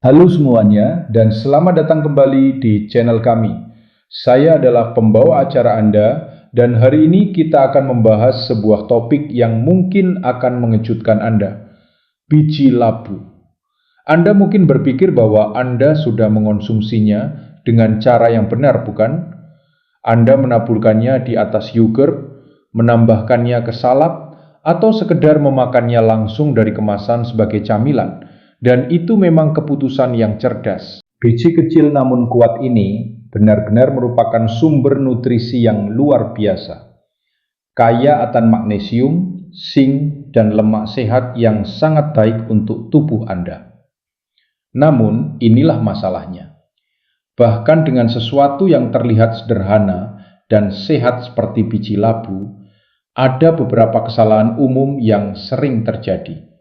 Halo semuanya dan selamat datang kembali di channel kami. Saya adalah pembawa acara Anda dan hari ini kita akan membahas sebuah topik yang mungkin akan mengejutkan Anda. Biji labu. Anda mungkin berpikir bahwa Anda sudah mengonsumsinya dengan cara yang benar, bukan? Anda menaburkannya di atas yogurt, menambahkannya ke salad, atau sekedar memakannya langsung dari kemasan sebagai camilan. Dan itu memang keputusan yang cerdas. Biji kecil namun kuat ini benar-benar merupakan sumber nutrisi yang luar biasa. Kaya akan magnesium, zinc, dan lemak sehat yang sangat baik untuk tubuh Anda. Namun, inilah masalahnya. Bahkan dengan sesuatu yang terlihat sederhana dan sehat seperti biji labu, ada beberapa kesalahan umum yang sering terjadi.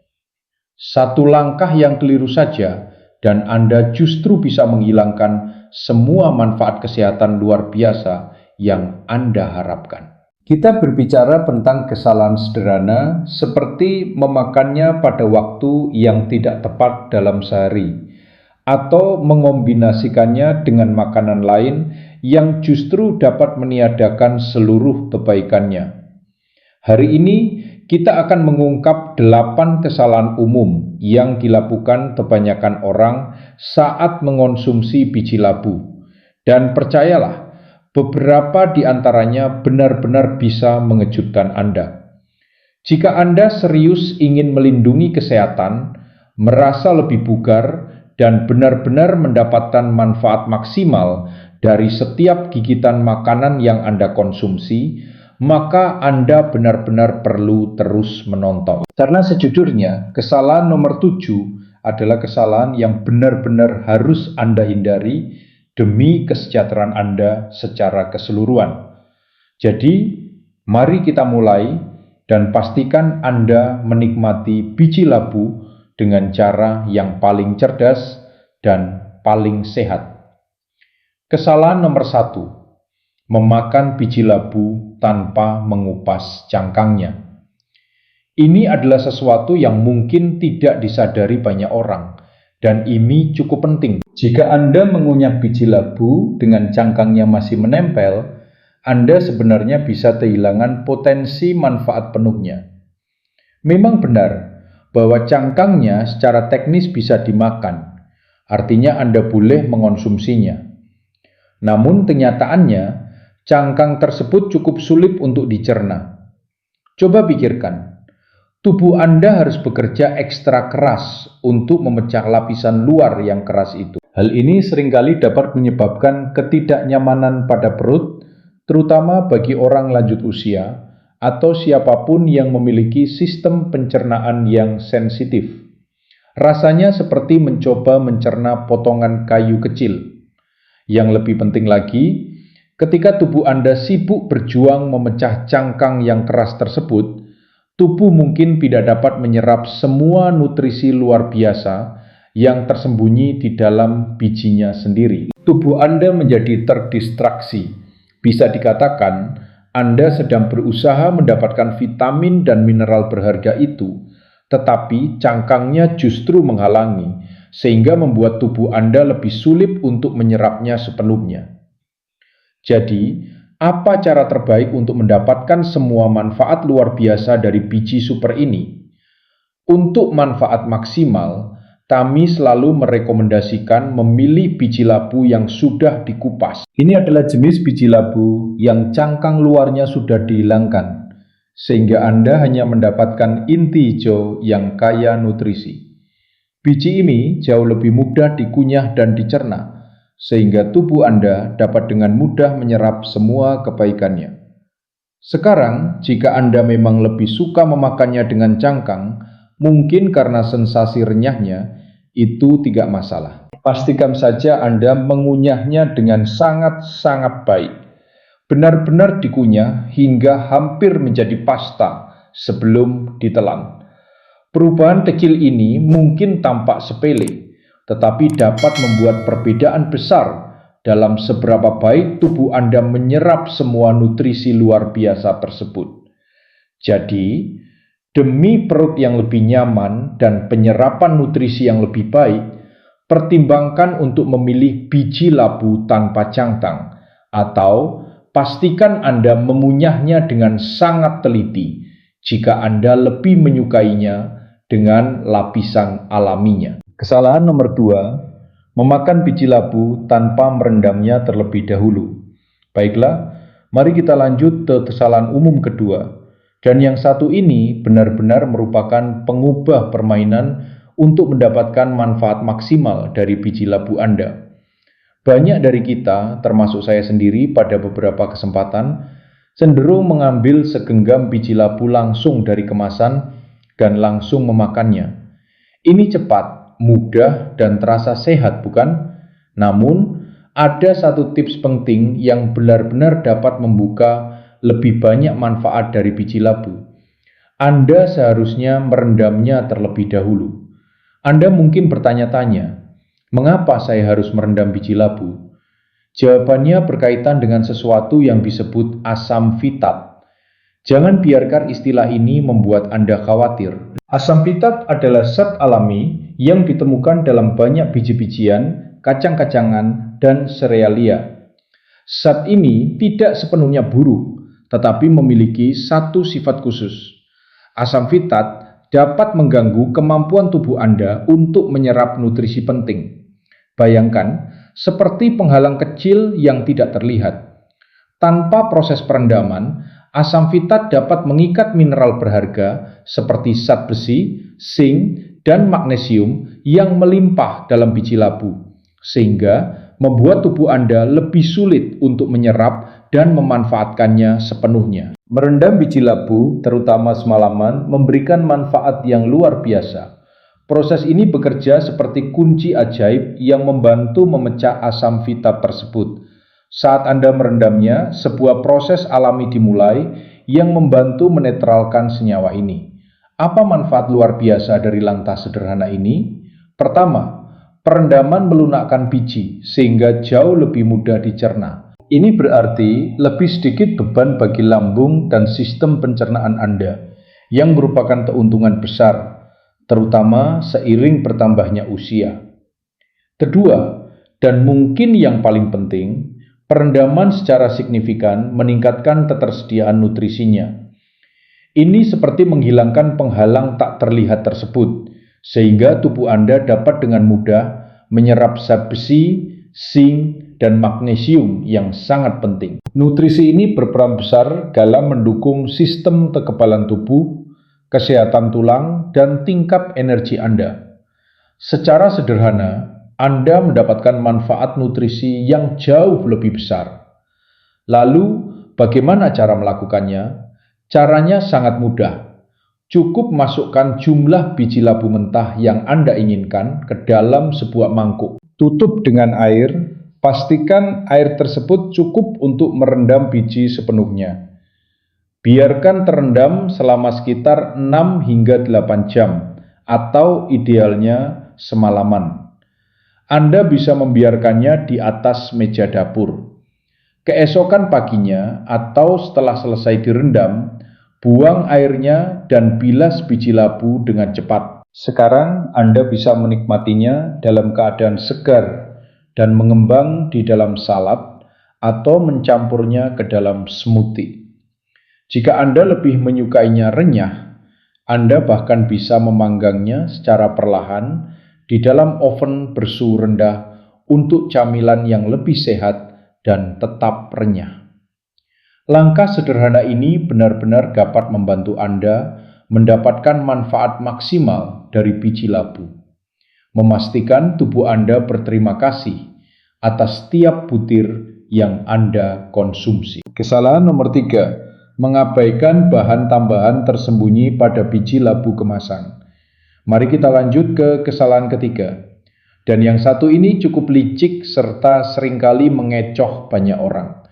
Satu langkah yang keliru saja, dan Anda justru bisa menghilangkan semua manfaat kesehatan luar biasa yang Anda harapkan. Kita berbicara tentang kesalahan sederhana seperti memakannya pada waktu yang tidak tepat dalam sehari, atau mengombinasikannya dengan makanan lain yang justru dapat meniadakan seluruh kebaikannya. Hari ini kita akan mengungkap 8 kesalahan umum yang dilakukan kebanyakan orang saat mengonsumsi biji labu. Dan percayalah, beberapa di antaranya benar-benar bisa mengejutkan Anda. Jika Anda serius ingin melindungi kesehatan, merasa lebih bugar, dan benar-benar mendapatkan manfaat maksimal dari setiap gigitan makanan yang Anda konsumsi, maka Anda benar-benar perlu terus menonton. Karena sejujurnya, kesalahan nomor 7 adalah kesalahan yang benar-benar harus Anda hindari demi kesejahteraan Anda secara keseluruhan. Jadi, mari kita mulai dan pastikan Anda menikmati biji labu dengan cara yang paling cerdas dan paling sehat. Kesalahan nomor 1, memakan biji labu tanpa mengupas cangkangnya. Ini adalah sesuatu yang mungkin tidak disadari banyak orang, dan ini cukup penting. Jika Anda mengunyah biji labu dengan cangkangnya masih menempel, Anda sebenarnya bisa kehilangan potensi manfaat penuhnya. Memang benar bahwa cangkangnya secara teknis bisa dimakan, artinya Anda boleh mengonsumsinya. Namun kenyataannya, cangkang tersebut cukup sulit untuk dicerna. Coba pikirkan, tubuh Anda harus bekerja ekstra keras untuk memecah lapisan luar yang keras itu. Hal ini seringkali dapat menyebabkan ketidaknyamanan pada perut, terutama bagi orang lanjut usia atau siapapun yang memiliki sistem pencernaan yang sensitif. Rasanya seperti mencoba mencerna potongan kayu kecil. Yang lebih penting lagi, ketika tubuh Anda sibuk berjuang memecah cangkang yang keras tersebut, tubuh mungkin tidak dapat menyerap semua nutrisi luar biasa yang tersembunyi di dalam bijinya sendiri. Tubuh Anda menjadi terdistraksi. Bisa dikatakan, Anda sedang berusaha mendapatkan vitamin dan mineral berharga itu, tetapi cangkangnya justru menghalangi, sehingga membuat tubuh Anda lebih sulit untuk menyerapnya sepenuhnya. Jadi, apa cara terbaik untuk mendapatkan semua manfaat luar biasa dari biji super ini? Untuk manfaat maksimal, kami selalu merekomendasikan memilih biji labu yang sudah dikupas. Ini adalah jenis biji labu yang cangkang luarnya sudah dihilangkan, sehingga Anda hanya mendapatkan inti hijau yang kaya nutrisi. Biji ini jauh lebih mudah dikunyah dan dicerna, sehingga tubuh Anda dapat dengan mudah menyerap semua kebaikannya. Sekarang, jika Anda memang lebih suka memakannya dengan cangkang, mungkin karena sensasi renyahnya, itu tidak masalah. Pastikan saja Anda mengunyahnya dengan sangat-sangat baik. Benar-benar dikunyah hingga hampir menjadi pasta sebelum ditelan. Perubahan kecil ini mungkin tampak sepele, tetapi dapat membuat perbedaan besar dalam seberapa baik tubuh Anda menyerap semua nutrisi luar biasa tersebut. Jadi, demi perut yang lebih nyaman dan penyerapan nutrisi yang lebih baik, pertimbangkan untuk memilih biji labu tanpa cangkang, atau pastikan Anda mengunyahnya dengan sangat teliti jika Anda lebih menyukainya dengan lapisan alaminya. Kesalahan nomor 2, memakan biji labu tanpa merendamnya terlebih dahulu. Baiklah, mari kita lanjut ke kesalahan umum kedua. Dan yang satu ini benar-benar merupakan pengubah permainan untuk mendapatkan manfaat maksimal dari biji labu Anda. Banyak dari kita, termasuk saya sendiri pada beberapa kesempatan, cenderung mengambil segenggam biji labu langsung dari kemasan dan langsung memakannya. Ini cepat, mudah, dan terasa sehat, bukan? Namun, ada satu tips penting yang benar-benar dapat membuka lebih banyak manfaat dari biji labu. Anda seharusnya merendamnya terlebih dahulu. Anda mungkin bertanya-tanya, mengapa saya harus merendam biji labu? Jawabannya berkaitan dengan sesuatu yang disebut asam fitat. Jangan biarkan istilah ini membuat Anda khawatir. Asam fitat adalah zat alami yang ditemukan dalam banyak biji-bijian, kacang-kacangan, dan serealia. Zat ini tidak sepenuhnya buruk, tetapi memiliki satu sifat khusus. Asam fitat dapat mengganggu kemampuan tubuh Anda untuk menyerap nutrisi penting. Bayangkan, seperti penghalang kecil yang tidak terlihat. Tanpa proses perendaman, asam fitat dapat mengikat mineral berharga seperti zat besi, zinc, dan magnesium yang melimpah dalam biji labu, sehingga membuat tubuh Anda lebih sulit untuk menyerap dan memanfaatkannya sepenuhnya. Merendam biji labu, terutama semalaman, memberikan manfaat yang luar biasa. Proses ini bekerja seperti kunci ajaib yang membantu memecah asam fitat tersebut. Saat Anda merendamnya, sebuah proses alami dimulai yang membantu menetralkan senyawa ini. Apa manfaat luar biasa dari langkah sederhana ini? Pertama, perendaman melunakkan biji sehingga jauh lebih mudah dicerna. Ini berarti lebih sedikit beban bagi lambung dan sistem pencernaan Anda, yang merupakan keuntungan besar, terutama seiring bertambahnya usia. Kedua, dan mungkin yang paling penting, perendaman secara signifikan meningkatkan ketersediaan nutrisinya. Ini seperti menghilangkan penghalang tak terlihat tersebut, sehingga tubuh Anda dapat dengan mudah menyerap zat besi, zinc, dan magnesium yang sangat penting. Nutrisi ini berperan besar dalam mendukung sistem kekebalan tubuh, kesehatan tulang, dan tingkat energi Anda. Secara sederhana, Anda mendapatkan manfaat nutrisi yang jauh lebih besar. Lalu, bagaimana cara melakukannya? Caranya sangat mudah. Cukup masukkan jumlah biji labu mentah yang Anda inginkan ke dalam sebuah mangkuk. Tutup dengan air. Pastikan air tersebut cukup untuk merendam biji sepenuhnya. Biarkan terendam selama sekitar 6 hingga 8 jam, atau idealnya semalaman. Anda bisa membiarkannya di atas meja dapur. Keesokan paginya atau setelah selesai direndam, buang airnya dan bilas biji labu dengan cepat. Sekarang Anda bisa menikmatinya dalam keadaan segar dan mengembang di dalam salad atau mencampurnya ke dalam smoothie. Jika Anda lebih menyukainya renyah, Anda bahkan bisa memanggangnya secara perlahan di dalam oven bersuhu rendah untuk camilan yang lebih sehat dan tetap renyah. Langkah sederhana ini benar-benar dapat membantu Anda mendapatkan manfaat maksimal dari biji labu. Memastikan tubuh Anda berterima kasih atas setiap butir yang Anda konsumsi. Kesalahan nomor 3, mengabaikan bahan tambahan tersembunyi pada biji labu kemasan. Mari kita lanjut ke kesalahan ketiga. Dan yang satu ini cukup licik serta seringkali mengecoh banyak orang.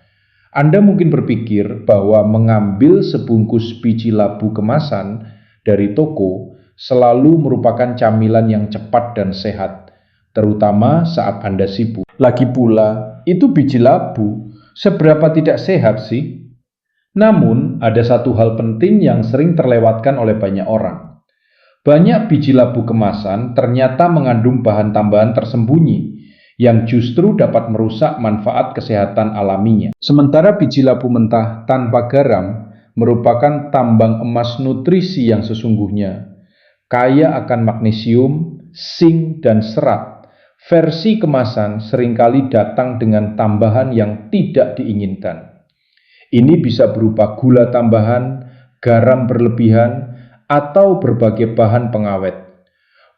Anda mungkin berpikir bahwa mengambil sebungkus biji labu kemasan dari toko selalu merupakan camilan yang cepat dan sehat, terutama saat Anda sibuk. Lagi pula, itu biji labu, seberapa tidak sehat sih? Namun, ada satu hal penting yang sering terlewatkan oleh banyak orang. Banyak biji labu kemasan ternyata mengandung bahan tambahan tersembunyi yang justru dapat merusak manfaat kesehatan alaminya. Sementara biji labu mentah tanpa garam merupakan tambang emas nutrisi yang sesungguhnya, kaya akan magnesium, zinc, dan serat. Versi kemasan seringkali datang dengan tambahan yang tidak diinginkan. Ini bisa berupa gula tambahan, garam berlebihan, atau berbagai bahan pengawet.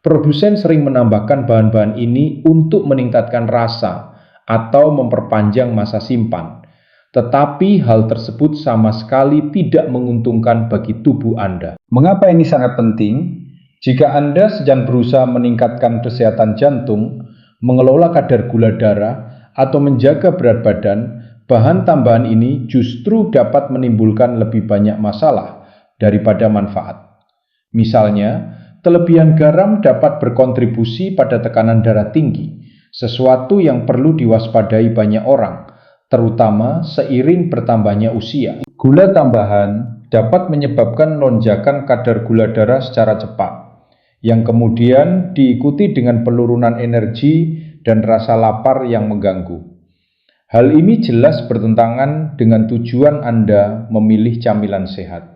Produsen sering menambahkan bahan-bahan ini untuk meningkatkan rasa atau memperpanjang masa simpan. Tetapi hal tersebut sama sekali tidak menguntungkan bagi tubuh Anda. Mengapa ini sangat penting? Jika Anda sedang berusaha meningkatkan kesehatan jantung, mengelola kadar gula darah, atau menjaga berat badan, bahan tambahan ini justru dapat menimbulkan lebih banyak masalah daripada manfaat. Misalnya, kelebihan garam dapat berkontribusi pada tekanan darah tinggi, sesuatu yang perlu diwaspadai banyak orang, terutama seiring bertambahnya usia. Gula tambahan dapat menyebabkan lonjakan kadar gula darah secara cepat, yang kemudian diikuti dengan penurunan energi dan rasa lapar yang mengganggu. Hal ini jelas bertentangan dengan tujuan Anda memilih camilan sehat.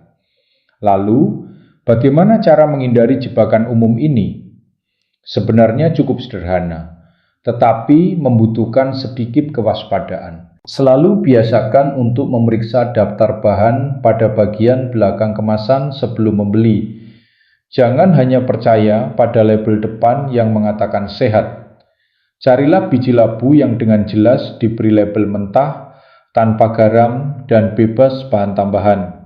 Lalu, bagaimana cara menghindari jebakan umum ini? Sebenarnya cukup sederhana, tetapi membutuhkan sedikit kewaspadaan. Selalu biasakan untuk memeriksa daftar bahan pada bagian belakang kemasan sebelum membeli. Jangan hanya percaya pada label depan yang mengatakan sehat. Carilah biji labu yang dengan jelas diberi label mentah, tanpa garam, dan bebas bahan tambahan.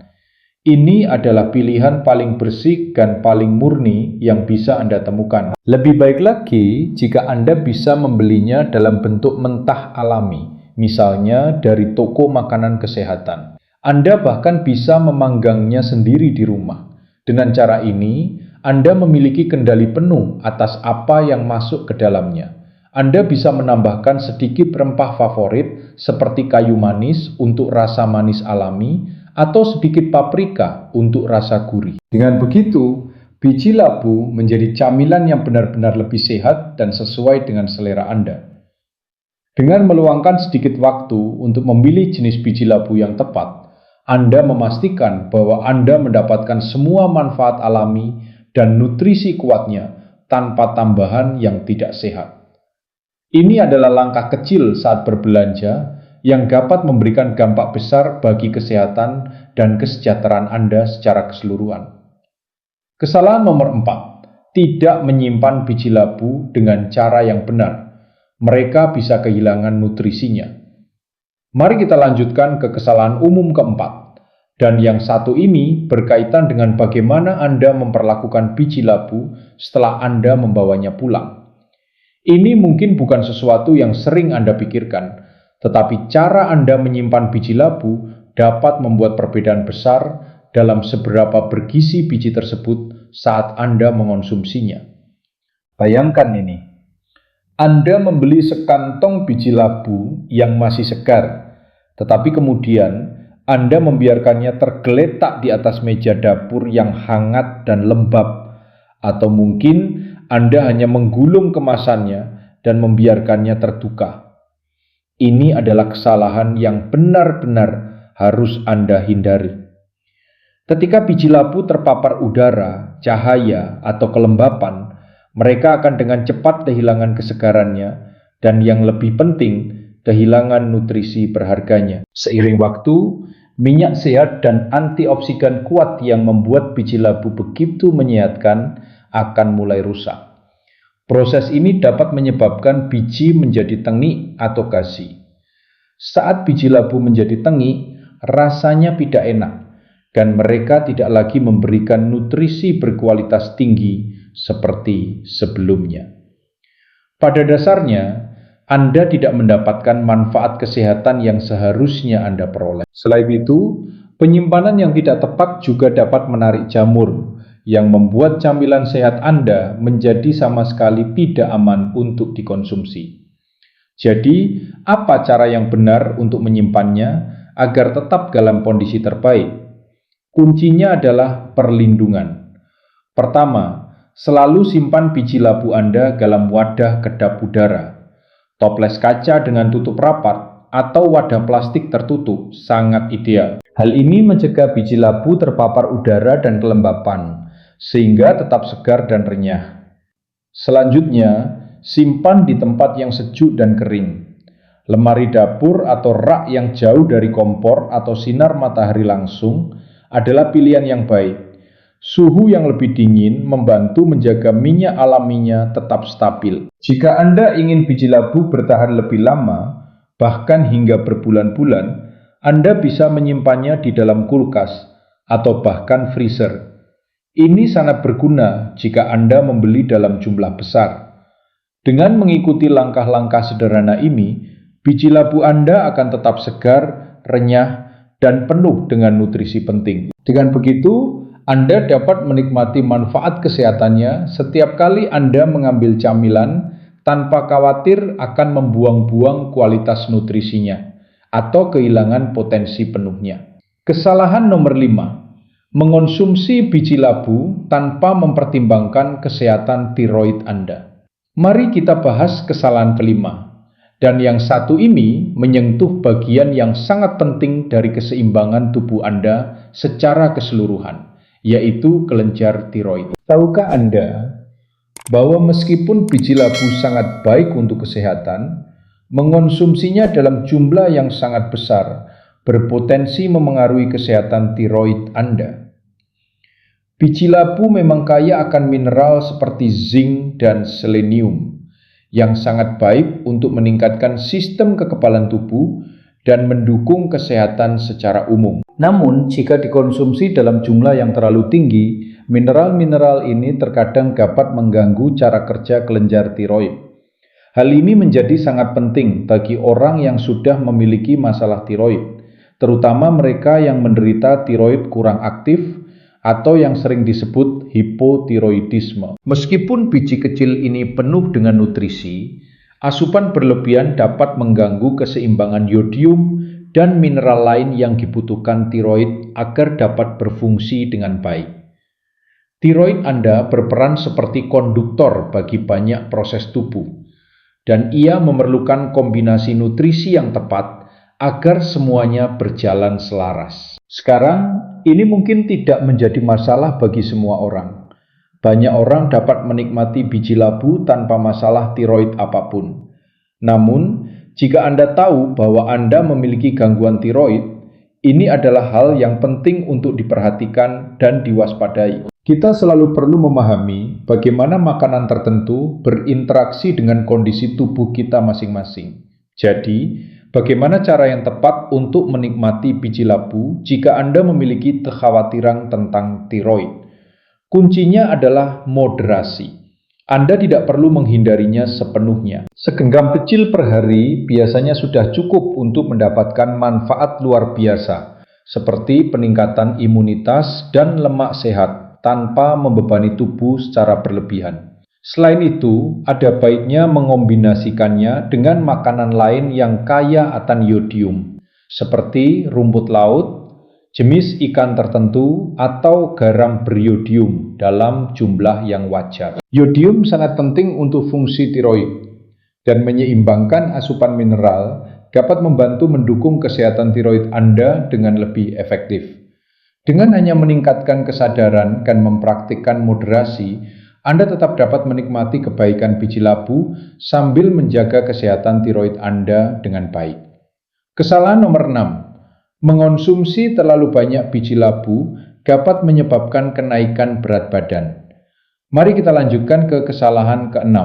Ini adalah pilihan paling bersih dan paling murni yang bisa Anda temukan. Lebih baik lagi jika Anda bisa membelinya dalam bentuk mentah alami, misalnya dari toko makanan kesehatan. Anda bahkan bisa memanggangnya sendiri di rumah. Dengan cara ini, Anda memiliki kendali penuh atas apa yang masuk ke dalamnya. Anda bisa menambahkan sedikit rempah favorit seperti kayu manis untuk rasa manis alami, atau sedikit paprika untuk rasa gurih. Dengan begitu, biji labu menjadi camilan yang benar-benar lebih sehat dan sesuai dengan selera Anda. Dengan meluangkan sedikit waktu untuk memilih jenis biji labu yang tepat, Anda memastikan bahwa Anda mendapatkan semua manfaat alami dan nutrisi kuatnya tanpa tambahan yang tidak sehat. Ini adalah langkah kecil saat berbelanja yang dapat memberikan dampak besar bagi kesehatan dan kesejahteraan Anda secara keseluruhan. Kesalahan nomor 4, tidak menyimpan biji labu dengan cara yang benar. Mereka bisa kehilangan nutrisinya. Mari kita lanjutkan ke kesalahan umum keempat. Dan yang satu ini berkaitan dengan bagaimana Anda memperlakukan biji labu setelah Anda membawanya pulang. Ini mungkin bukan sesuatu yang sering Anda pikirkan, tetapi cara Anda menyimpan biji labu dapat membuat perbedaan besar dalam seberapa bergizi biji tersebut saat Anda mengonsumsinya. Bayangkan ini, Anda membeli sekantong biji labu yang masih segar, tetapi kemudian Anda membiarkannya tergeletak di atas meja dapur yang hangat dan lembab, atau mungkin Anda hanya menggulung kemasannya dan membiarkannya terduka. Ini adalah kesalahan yang benar-benar harus Anda hindari. Ketika biji labu terpapar udara, cahaya, atau kelembapan, mereka akan dengan cepat kehilangan kesegarannya dan yang lebih penting, kehilangan nutrisi berharganya. Seiring waktu, minyak sehat dan antioksidan kuat yang membuat biji labu begitu menyehatkan akan mulai rusak. Proses ini dapat menyebabkan biji menjadi tengik atau gasi. Saat biji labu menjadi tengik, rasanya tidak enak, dan mereka tidak lagi memberikan nutrisi berkualitas tinggi seperti sebelumnya. Pada dasarnya, Anda tidak mendapatkan manfaat kesehatan yang seharusnya Anda peroleh. Selain itu, penyimpanan yang tidak tepat juga dapat menarik jamur, yang membuat camilan sehat Anda menjadi sama sekali tidak aman untuk dikonsumsi. Jadi, apa cara yang benar untuk menyimpannya agar tetap dalam kondisi terbaik? Kuncinya adalah perlindungan. Pertama, Selalu simpan biji labu Anda dalam wadah kedap udara, toples kaca dengan tutup rapat, atau wadah plastik tertutup sangat ideal. Hal ini mencegah biji labu terpapar udara dan kelembapan, sehingga tetap segar dan renyah. Selanjutnya, simpan di tempat yang sejuk dan kering. Lemari dapur atau rak yang jauh dari kompor atau sinar matahari langsung adalah pilihan yang baik. Suhu yang lebih dingin membantu menjaga minyak alaminya tetap stabil. Jika Anda ingin biji labu bertahan lebih lama, bahkan hingga berbulan-bulan, Anda bisa menyimpannya di dalam kulkas atau bahkan freezer. Ini sangat berguna jika Anda membeli dalam jumlah besar. Dengan mengikuti langkah-langkah sederhana ini, biji labu Anda akan tetap segar, renyah, dan penuh dengan nutrisi penting. Dengan begitu, Anda dapat menikmati manfaat kesehatannya setiap kali Anda mengambil camilan tanpa khawatir akan membuang-buang kualitas nutrisinya atau kehilangan potensi penuhnya. Kesalahan nomor 5, mengonsumsi biji labu tanpa mempertimbangkan kesehatan tiroid Anda. Mari kita bahas kesalahan kelima. Dan yang satu ini menyentuh bagian yang sangat penting dari keseimbangan tubuh Anda secara keseluruhan, yaitu kelenjar tiroid. Tahukah Anda bahwa meskipun biji labu sangat baik untuk kesehatan, mengonsumsinya dalam jumlah yang sangat besar berpotensi memengaruhi kesehatan tiroid Anda? Biji labu memang kaya akan mineral seperti zinc dan selenium, yang sangat baik untuk meningkatkan sistem kekebalan tubuh dan mendukung kesehatan secara umum. Namun, jika dikonsumsi dalam jumlah yang terlalu tinggi, mineral-mineral ini terkadang dapat mengganggu cara kerja kelenjar tiroid. Hal ini menjadi sangat penting bagi orang yang sudah memiliki masalah tiroid, terutama mereka yang menderita tiroid kurang aktif atau yang sering disebut hipotiroidisme. Meskipun biji kecil ini penuh dengan nutrisi, asupan berlebihan dapat mengganggu keseimbangan yodium dan mineral lain yang dibutuhkan tiroid agar dapat berfungsi dengan baik. Tiroid Anda berperan seperti konduktor bagi banyak proses tubuh, dan ia memerlukan kombinasi nutrisi yang tepat agar semuanya berjalan selaras. Sekarang, ini mungkin tidak menjadi masalah bagi semua orang. Banyak orang dapat menikmati biji labu tanpa masalah tiroid apapun. Namun, jika Anda tahu bahwa Anda memiliki gangguan tiroid, ini adalah hal yang penting untuk diperhatikan dan diwaspadai. Kita selalu perlu memahami bagaimana makanan tertentu berinteraksi dengan kondisi tubuh kita masing-masing. Jadi, bagaimana cara yang tepat untuk menikmati biji labu jika Anda memiliki kekhawatiran tentang tiroid? Kuncinya adalah moderasi. Anda tidak perlu menghindarinya sepenuhnya. Segenggam kecil per hari biasanya sudah cukup untuk mendapatkan manfaat luar biasa, seperti peningkatan imunitas dan lemak sehat tanpa membebani tubuh secara berlebihan. Selain itu, ada baiknya mengombinasikannya dengan makanan lain yang kaya akan yodium, seperti rumput laut, jenis ikan tertentu, atau garam beriodium dalam jumlah yang wajar. Yodium sangat penting untuk fungsi tiroid, dan menyeimbangkan asupan mineral dapat membantu mendukung kesehatan tiroid Anda dengan lebih efektif. Dengan hanya meningkatkan kesadaran dan mempraktikkan moderasi, Anda tetap dapat menikmati kebaikan biji labu sambil menjaga kesehatan tiroid Anda dengan baik. Kesalahan nomor 6. Mengonsumsi terlalu banyak biji labu dapat menyebabkan kenaikan berat badan. Mari kita lanjutkan ke kesalahan ke-6.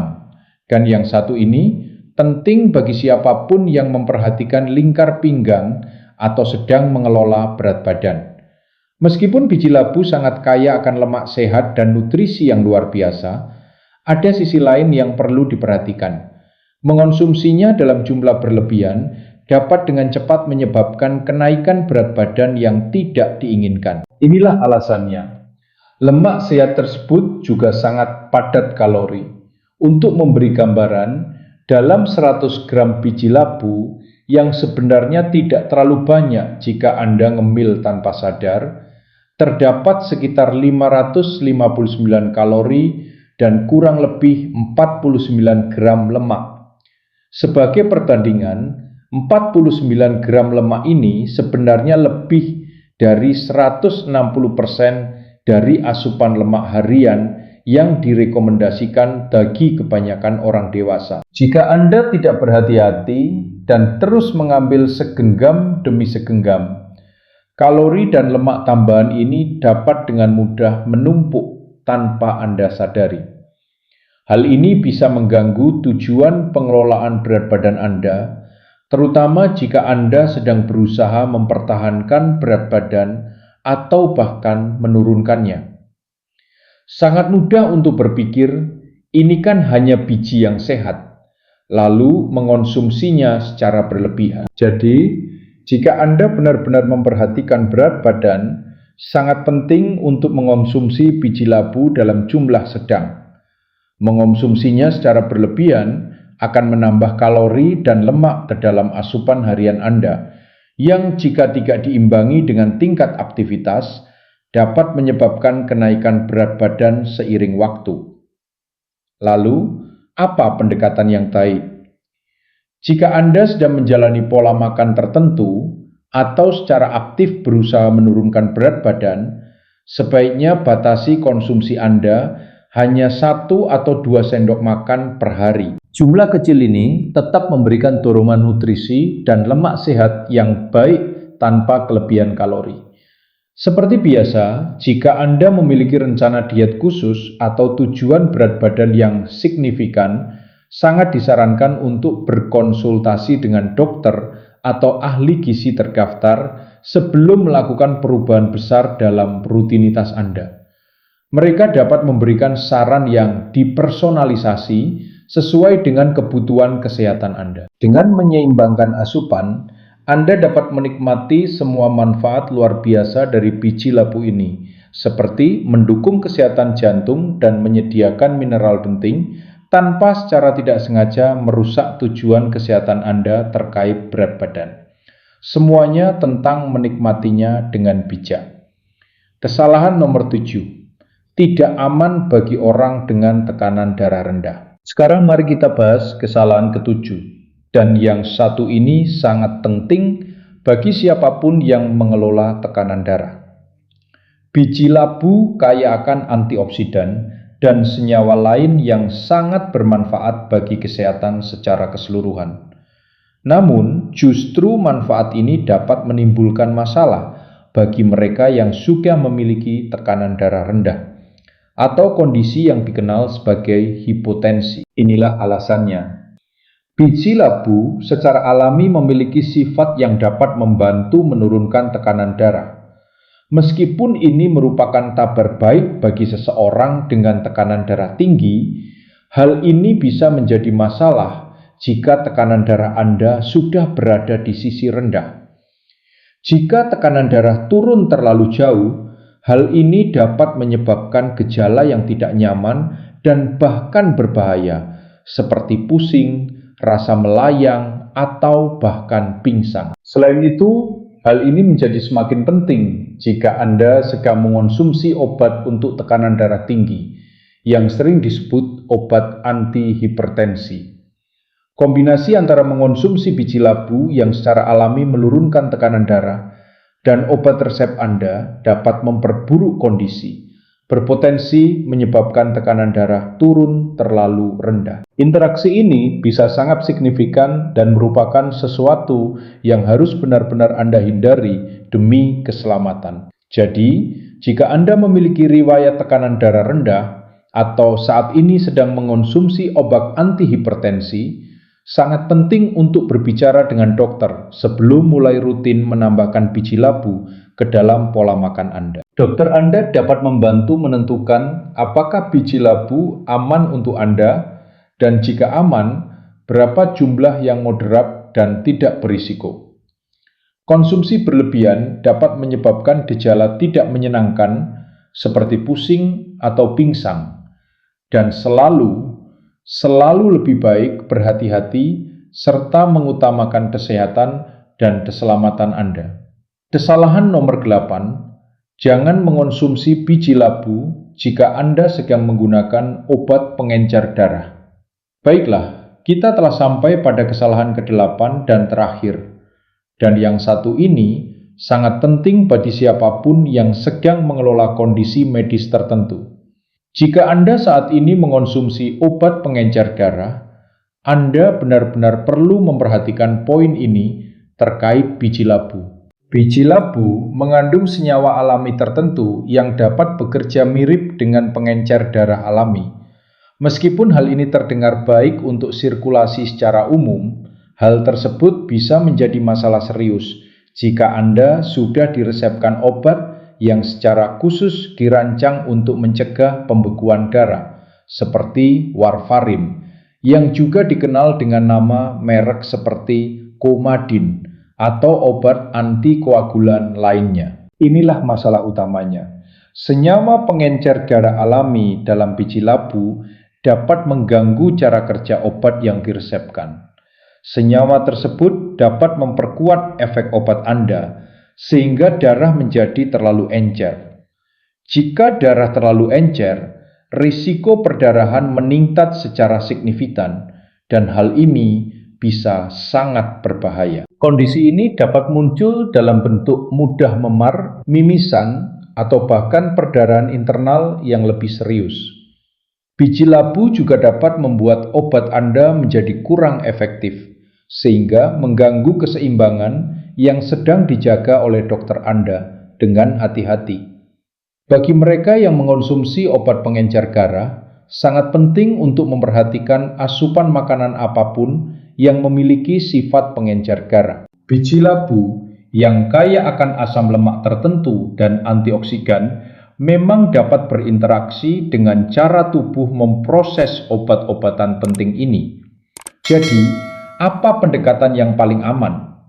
Dan yang satu ini penting bagi siapapun yang memperhatikan lingkar pinggang atau sedang mengelola berat badan. Meskipun biji labu sangat kaya akan lemak sehat dan nutrisi yang luar biasa, ada sisi lain yang perlu diperhatikan. Mengonsumsinya dalam jumlah berlebihan dapat dengan cepat menyebabkan kenaikan berat badan yang tidak diinginkan. Inilah alasannya. Lemak sehat tersebut juga sangat padat kalori. Untuk memberi gambaran, dalam 100 gram biji labu yang sebenarnya tidak terlalu banyak jika Anda ngemil tanpa sadar, terdapat sekitar 559 kalori dan kurang lebih 49 gram lemak. Sebagai perbandingan, 49 gram lemak ini sebenarnya lebih dari 160% dari asupan lemak harian yang direkomendasikan bagi kebanyakan orang dewasa. Jika Anda tidak berhati-hati dan terus mengambil segenggam demi segenggam, kalori dan lemak tambahan ini dapat dengan mudah menumpuk tanpa Anda sadari. Hal ini bisa mengganggu tujuan pengelolaan berat badan Anda, terutama jika Anda sedang berusaha mempertahankan berat badan atau bahkan menurunkannya. Sangat mudah untuk berpikir, ini kan hanya biji yang sehat, lalu mengonsumsinya secara berlebihan. Jadi, jika Anda benar-benar memperhatikan berat badan, sangat penting untuk mengonsumsi biji labu dalam jumlah sedang. Mengonsumsinya secara berlebihan akan menambah kalori dan lemak ke dalam asupan harian Anda, yang jika tidak diimbangi dengan tingkat aktivitas, dapat menyebabkan kenaikan berat badan seiring waktu. Lalu, apa pendekatan yang baik? Jika Anda sedang menjalani pola makan tertentu atau secara aktif berusaha menurunkan berat badan, sebaiknya batasi konsumsi Anda hanya 1 atau 2 sendok makan per hari. Jumlah kecil ini tetap memberikan dorongan nutrisi dan lemak sehat yang baik tanpa kelebihan kalori. Seperti biasa, jika Anda memiliki rencana diet khusus atau tujuan berat badan yang signifikan, sangat disarankan untuk berkonsultasi dengan dokter atau ahli gizi terdaftar sebelum melakukan perubahan besar dalam rutinitas Anda. Mereka dapat memberikan saran yang dipersonalisasi sesuai dengan kebutuhan kesehatan Anda. Dengan menyeimbangkan asupan, Anda dapat menikmati semua manfaat luar biasa dari biji labu ini, seperti mendukung kesehatan jantung dan menyediakan mineral penting, tanpa secara tidak sengaja merusak tujuan kesehatan Anda terkait berat badan. Semuanya tentang menikmatinya dengan bijak. Kesalahan nomor 7. Tidak aman bagi orang dengan tekanan darah rendah. Sekarang mari kita bahas kesalahan ketujuh. Dan yang satu ini sangat penting bagi siapapun yang mengelola tekanan darah. Biji labu kaya akan antioksidan dan senyawa lain yang sangat bermanfaat bagi kesehatan secara keseluruhan. Namun, justru manfaat ini dapat menimbulkan masalah bagi mereka yang suka memiliki tekanan darah rendah atau kondisi yang dikenal sebagai hipotensi. Inilah alasannya. Biji labu secara alami memiliki sifat yang dapat membantu menurunkan tekanan darah. Meskipun ini merupakan kabar baik bagi seseorang dengan tekanan darah tinggi, hal ini bisa menjadi masalah jika tekanan darah Anda sudah berada di sisi rendah. Jika tekanan darah turun terlalu jauh, hal ini dapat menyebabkan gejala yang tidak nyaman dan bahkan berbahaya, seperti pusing, rasa melayang, atau bahkan pingsan. Selain itu, hal ini menjadi semakin penting jika Anda sedang mengonsumsi obat untuk tekanan darah tinggi, yang sering disebut obat antihipertensi. Kombinasi antara mengonsumsi biji labu yang secara alami menurunkan tekanan darah dan obat resep Anda dapat memperburuk kondisi, berpotensi menyebabkan tekanan darah turun terlalu rendah. Interaksi ini bisa sangat signifikan dan merupakan sesuatu yang harus benar-benar Anda hindari demi keselamatan. Jadi, jika Anda memiliki riwayat tekanan darah rendah atau saat ini sedang mengonsumsi obat antihipertensi, sangat penting untuk berbicara dengan dokter sebelum mulai rutin menambahkan biji labu ke dalam pola makan Anda. Dokter Anda dapat membantu menentukan apakah biji labu aman untuk Anda, dan jika aman, berapa jumlah yang moderat dan tidak berisiko. Konsumsi berlebihan dapat menyebabkan gejala tidak menyenangkan seperti pusing atau pingsan, dan selalu lebih baik berhati-hati serta mengutamakan kesehatan dan keselamatan Anda. Kesalahan nomor 8, jangan mengonsumsi biji labu jika Anda sedang menggunakan obat pengencer darah. Baiklah, kita telah sampai pada kesalahan ke-8 dan terakhir. Dan yang satu ini sangat penting bagi siapapun yang sedang mengelola kondisi medis tertentu. Jika Anda saat ini mengonsumsi obat pengencer darah, Anda benar-benar perlu memperhatikan poin ini terkait biji labu. Biji labu mengandung senyawa alami tertentu yang dapat bekerja mirip dengan pengencer darah alami. Meskipun hal ini terdengar baik untuk sirkulasi secara umum, hal tersebut bisa menjadi masalah serius jika Anda sudah diresepkan obat yang secara khusus dirancang untuk mencegah pembekuan darah, seperti warfarin, yang juga dikenal dengan nama merek seperti Coumadin, atau obat antikoagulan lainnya. Inilah masalah utamanya. Senyawa pengencer darah alami dalam biji labu dapat mengganggu cara kerja obat yang diresepkan. Senyawa tersebut dapat memperkuat efek obat Anda, sehingga darah menjadi terlalu encer. Jika darah terlalu encer, risiko perdarahan meningkat secara signifikan, dan hal ini bisa sangat berbahaya. Kondisi ini dapat muncul dalam bentuk mudah memar, mimisan, atau bahkan perdarahan internal yang lebih serius. Biji labu juga dapat membuat obat Anda menjadi kurang efektif, sehingga mengganggu keseimbangan yang sedang dijaga oleh dokter Anda dengan hati-hati. Bagi mereka yang mengonsumsi obat pengencer darah, sangat penting untuk memperhatikan asupan makanan apapun yang memiliki sifat pengencer darah. Biji labu yang kaya akan asam lemak tertentu dan antioksidan memang dapat berinteraksi dengan cara tubuh memproses obat-obatan penting ini. Jadi, apa pendekatan yang paling aman?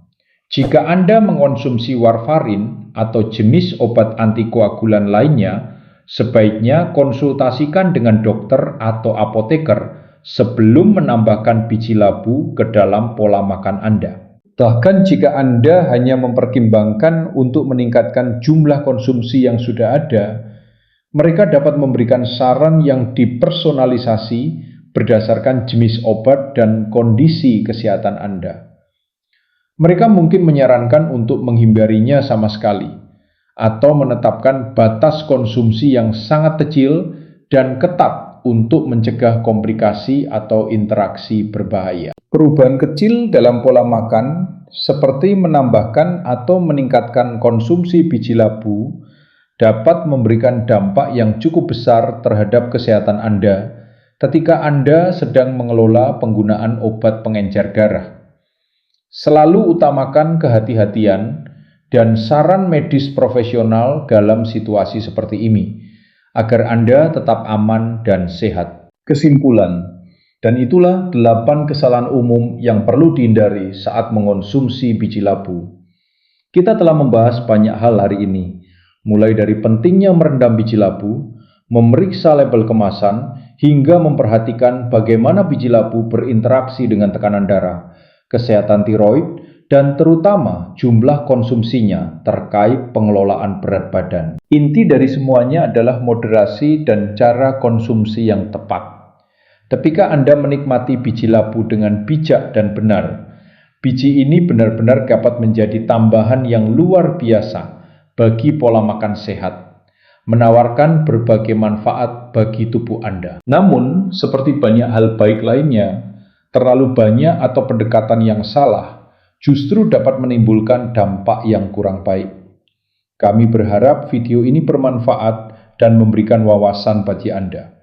Jika Anda mengonsumsi warfarin atau jenis obat antikoagulan lainnya, sebaiknya konsultasikan dengan dokter atau apoteker sebelum menambahkan biji labu ke dalam pola makan Anda. Bahkan jika Anda hanya mempertimbangkan untuk meningkatkan jumlah konsumsi yang sudah ada, mereka dapat memberikan saran yang dipersonalisasi berdasarkan jenis obat dan kondisi kesehatan Anda. Mereka mungkin menyarankan untuk menghindarinya sama sekali, atau menetapkan batas konsumsi yang sangat kecil dan ketat untuk mencegah komplikasi atau interaksi berbahaya. Perubahan kecil dalam pola makan, seperti menambahkan atau meningkatkan konsumsi biji labu, dapat memberikan dampak yang cukup besar terhadap kesehatan Anda ketika Anda sedang mengelola penggunaan obat pengencer darah. Selalu utamakan kehati-hatian dan saran medis profesional dalam situasi seperti ini, agar Anda tetap aman dan sehat. Kesimpulan, dan itulah 8 kesalahan umum yang perlu dihindari saat mengonsumsi biji labu. Kita telah membahas banyak hal hari ini, mulai dari pentingnya merendam biji labu, memeriksa label kemasan, hingga memperhatikan bagaimana biji labu berinteraksi dengan tekanan darah, kesehatan tiroid, dan terutama jumlah konsumsinya terkait pengelolaan berat badan. Inti dari semuanya adalah moderasi dan cara konsumsi yang tepat. Ketika Anda menikmati biji labu dengan bijak dan benar, biji ini benar-benar dapat menjadi tambahan yang luar biasa bagi pola makan sehat, menawarkan berbagai manfaat bagi tubuh Anda. Namun, seperti banyak hal baik lainnya, terlalu banyak atau pendekatan yang salah justru dapat menimbulkan dampak yang kurang baik. Kami berharap video ini bermanfaat dan memberikan wawasan bagi Anda.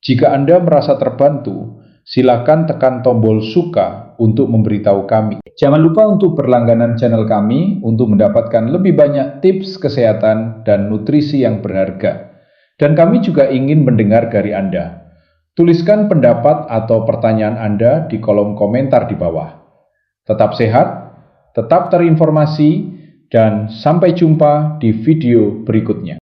Jika Anda merasa terbantu, silakan tekan tombol suka untuk memberitahu kami. Jangan lupa untuk berlangganan channel kami untuk mendapatkan lebih banyak tips kesehatan dan nutrisi yang berharga. Dan kami juga ingin mendengar dari Anda. Tuliskan pendapat atau pertanyaan Anda di kolom komentar di bawah. Tetap sehat, tetap terinformasi, dan sampai jumpa di video berikutnya.